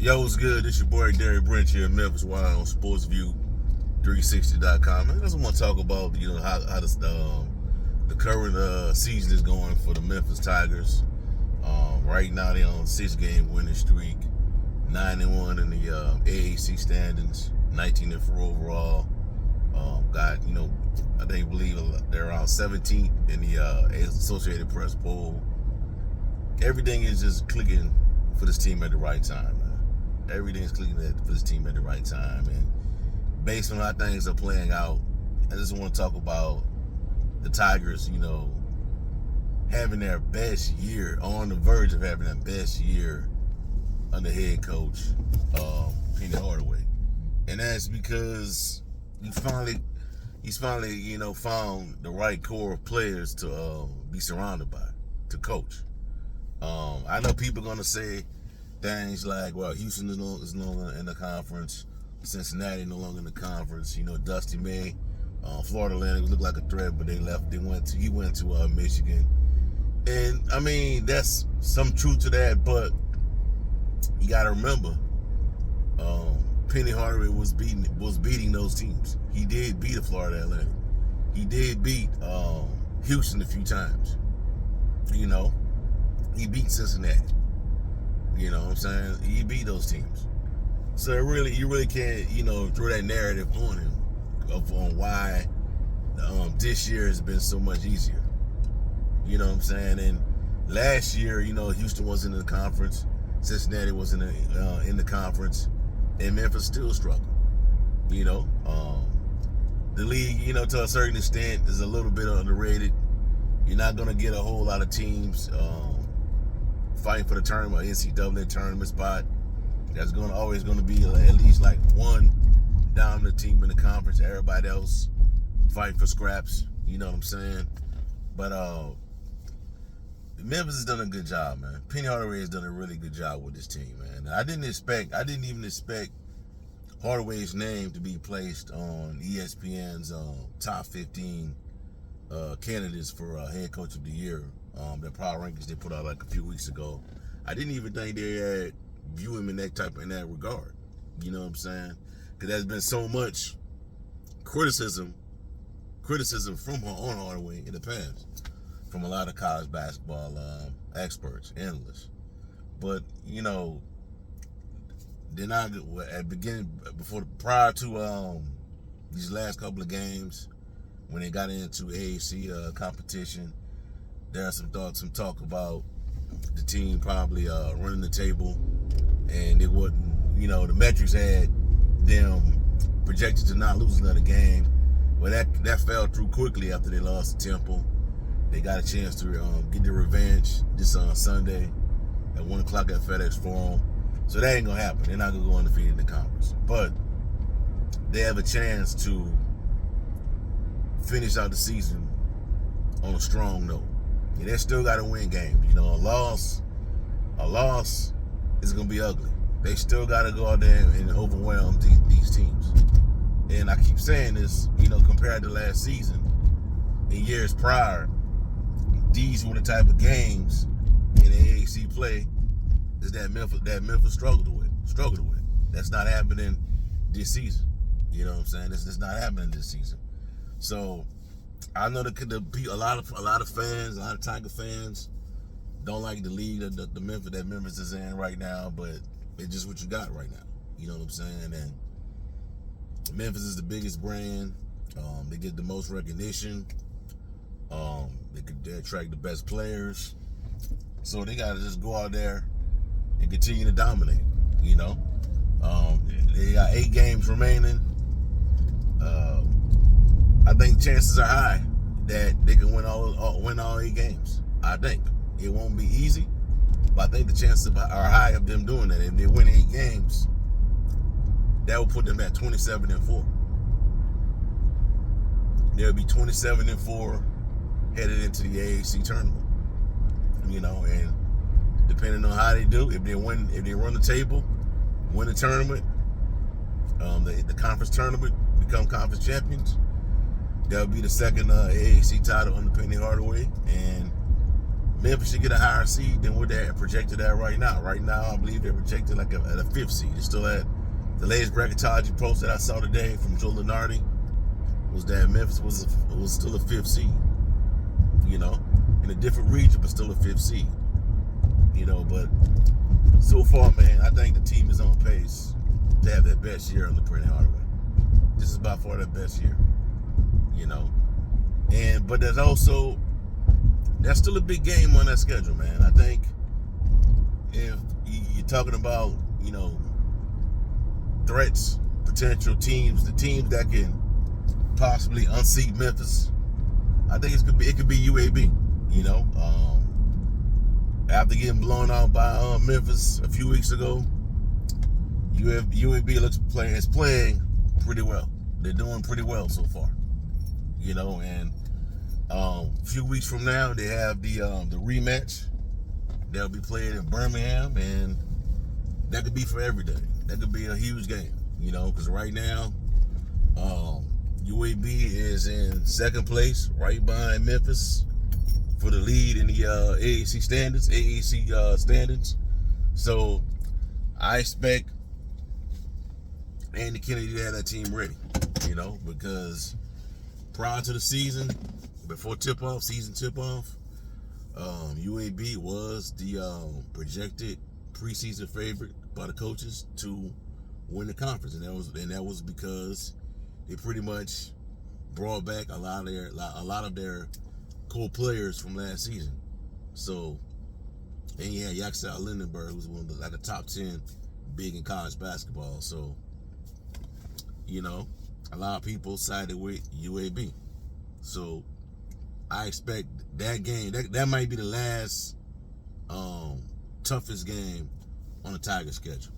Yo, what's good? This your boy Derek Brent here, Memphis Wire on SportsView360.com. I just want to talk about how the current season is going for the Memphis Tigers. Right now they're on a 6-game winning streak, 9-1 in the AAC standings, 19-4 overall. I believe they're around 17th in the Associated Press poll. Everything is just clicking for this team at the right time, man. Everything's clicking for this team at the right time, and based on how things are playing out, I just want to talk about the Tigers, having their best year, on the verge of having their best year under head coach Penny Hardaway, and that's because he's finally found the right core of players to be surrounded by, to coach. I know people are gonna say things like, well, Houston is no longer in the conference, Cincinnati no longer in the conference. Dusty May, Florida Atlantic looked like a threat, but they left. He went to Michigan, and I mean that's some truth to that. But you got to remember, Penny Hardaway was beating those teams. He did beat the Florida Atlantic. He did beat Houston a few times. He beat Cincinnati. You know what I'm saying? He beat those teams. So you really can't, throw that narrative on him on why this year has been so much easier. You know what I'm saying? And last year, Houston wasn't in the conference, Cincinnati wasn't in the conference, and Memphis still struggled. The league, to a certain extent, is a little bit underrated. You're not gonna get a whole lot of teams fighting for the tournament, NCAA tournament spot. There's always going to be at least like one dominant team in the conference. Everybody else fighting for scraps. You know what I'm saying? But Memphis has done a good job, man. Penny Hardaway has done a really good job with this team, man. I didn't even expect Hardaway's name to be placed on ESPN's top 15 candidates for head coach of the year. The power rankings they put out like a few weeks ago. I didn't even think they had view him in that regard. You know what I'm saying? Because there's been so much criticism from on Hardaway in the past, from a lot of college basketball experts, analysts. But they're not at beginning prior to these last couple of games when they got into AAC competition. There's some talk about the team probably running the table, and it wasn't, the metrics had them projected to not lose another game. Well, that fell through quickly after they lost to Temple. They got a chance to get their revenge this Sunday at 1 o'clock at FedEx Forum. So that ain't gonna happen. They're not gonna go undefeated in the conference, but they have a chance to finish out the season on a strong note. And they still got to win games. A loss is going to be ugly. They still got to go out there and overwhelm these teams. And I keep saying this, compared to last season, in years prior, these were the type of games in the AAC play that Memphis struggled with. That's not happening this season. You know what I'm saying? It's not happening this season. So I know a lot of fans, a lot of Tiger fans don't like the league that Memphis is in right now, but it's just what you got right now. You know what I'm saying? And Memphis is the biggest brand. They get the most recognition. They attract the best players. So they got to just go out there and continue to dominate. They got 8 games remaining. I think chances are high that they can win all 8 games. I think it won't be easy, but I think the chances are high of them doing that. If they win 8 games, that will put them at 27-4. They'll be 27-4 headed into the AAC tournament. And depending on how they do, if they run the table, win the tournament, the conference tournament, become conference champions, that'll be the second AAC title under Penny Hardaway, and Memphis should get a higher seed than what they're projected at right now. Right now, I believe they're projected like at a 5th seed. It's still at the latest bracketology post that I saw today from Joe Lenardi was that Memphis was still a 5th seed. You know, in a different region, but still a 5th seed. You know, but so far, man, I think the team is on pace to have their best year under Penny Hardaway. This is by far their best year. You know, but there's still a big game on that schedule, man. I think if you're talking about, you know, threats, potential teams, the teams that can possibly unseat Memphis, I think it could be UAB. You know, after getting blown out by Memphis a few weeks ago, UAB is playing pretty well. They're doing pretty well so far. You know, and a few weeks from now they have the rematch. They'll be played in Birmingham, and that could be for every day. That could be a huge game. You know, because right now, UAB is in 2nd place, right behind Memphis, for the lead in the AAC standards. So I expect Andy Kennedy to have that team ready. You know, because prior to the season, before season tip-off, UAB was the projected preseason favorite by the coaches to win the conference, and that was because they pretty much brought back a lot of their core players from last season. So, and you had Yaxel Lindenberg, who's one of the top 10 big in college basketball. So, you know, a lot of people sided with UAB. So I expect that game, that might be the last toughest game on the Tigers schedule.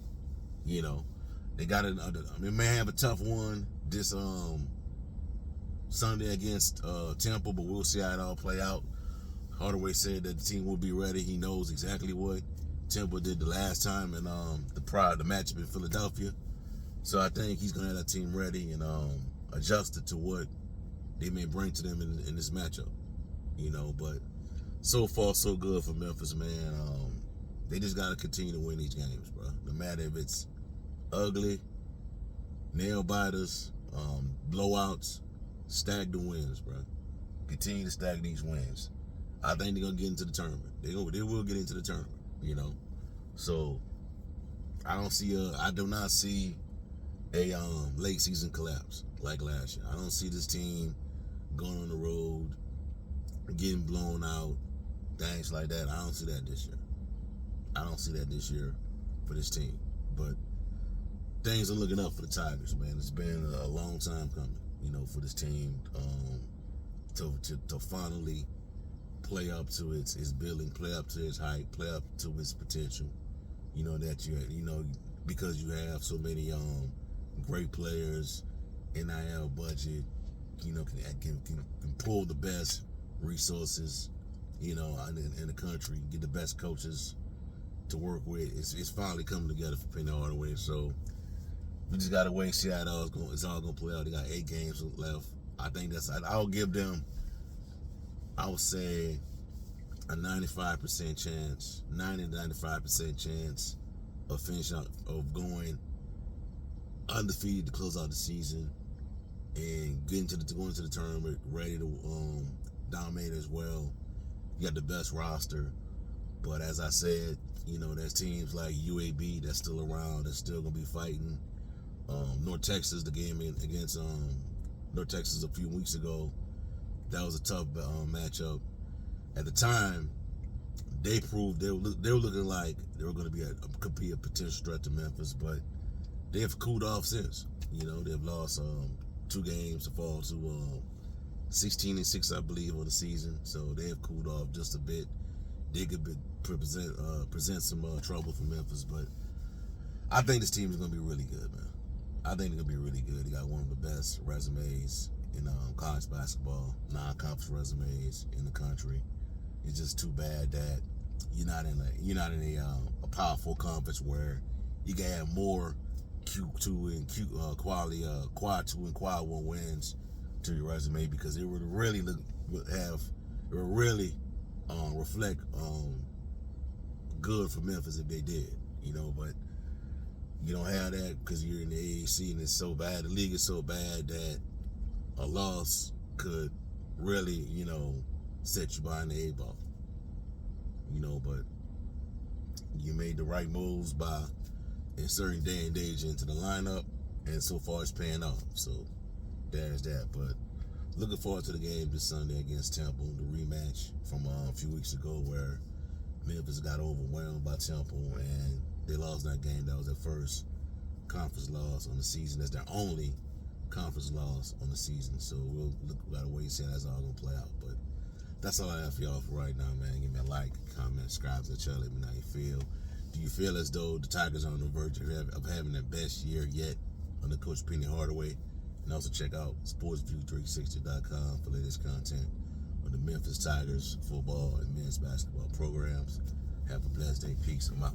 You know, they may have a tough one this Sunday against Temple, but we'll see how it all play out. Hardaway said that the team will be ready. He knows exactly what Temple did the last time in the matchup in Philadelphia. So I think he's gonna have that team ready and adjusted to what they may bring to them in this matchup. You know, but so far so good for Memphis, man. They just gotta continue to win these games, bro. No matter if it's ugly, nail biters, blowouts, stack the wins, bro. Continue to stack these wins. I think they're gonna get into the tournament. They will get into the tournament, you know. So I do not see a late season collapse like last year. I don't see this team going on the road, getting blown out, things like that. I don't see that this year. I don't see that this year for this team. But things are looking up for the Tigers, man. It's been a long time coming, you know, for this team to finally play up to its billing, play up to its height, play up to its potential. You know that because you have so many great players, NIL budget, you know, can pull the best resources, you know, in the country, get the best coaches to work with. It's finally coming together for Penny Hardaway. So we just gotta wait and see how it's all gonna play out. They got 8 games left. I think I'll give them, I would say, a 95% chance, 90 to 95% chance of finishing out, of going undefeated to close out the season and going to the tournament ready to dominate as well. You got the best roster, but as I said, you know, there's teams like UAB that's still around, that's still gonna be fighting. North Texas, the game against North Texas a few weeks ago, that was a tough matchup. At the time, they proved they were looking like they were going to be a potential threat to Memphis, but they have cooled off since. You know, they've lost 2 games to fall to 16-6, I believe, on the season. So they have cooled off just a bit. They could present some trouble for Memphis, but I think this team is going to be really good, man. I think they're going to be really good. They got one of the best resumes in college basketball, non-conference resumes in the country. It's just too bad that you're not in a powerful conference where you can have more Q2 and quality quad 2 and quad 1 wins to your resume, because it would really reflect good for Memphis if they did, but you don't have that because you're in the AAC and it's so bad. The league is so bad that a loss could really, set you behind the eight ball. But you made the right moves by inserting Day and Deja into the lineup, and so far it's paying off. So there's that. But looking forward to the game this Sunday against Temple, the rematch from a few weeks ago where Memphis got overwhelmed by Temple and they lost that game. That was their first conference loss on the season. That's their only conference loss on the season. So we gotta wait and see how that's all gonna play out. But that's all I have for y'all for right now, man. Give me a like, comment, subscribe to the channel. Let me know how you feel. Do you feel as though the Tigers are on the verge of having their best year yet under Coach Penny Hardaway? And also check out sportsview360.com for latest content on the Memphis Tigers football and men's basketball programs. Have a blessed day. Peace. I'm out.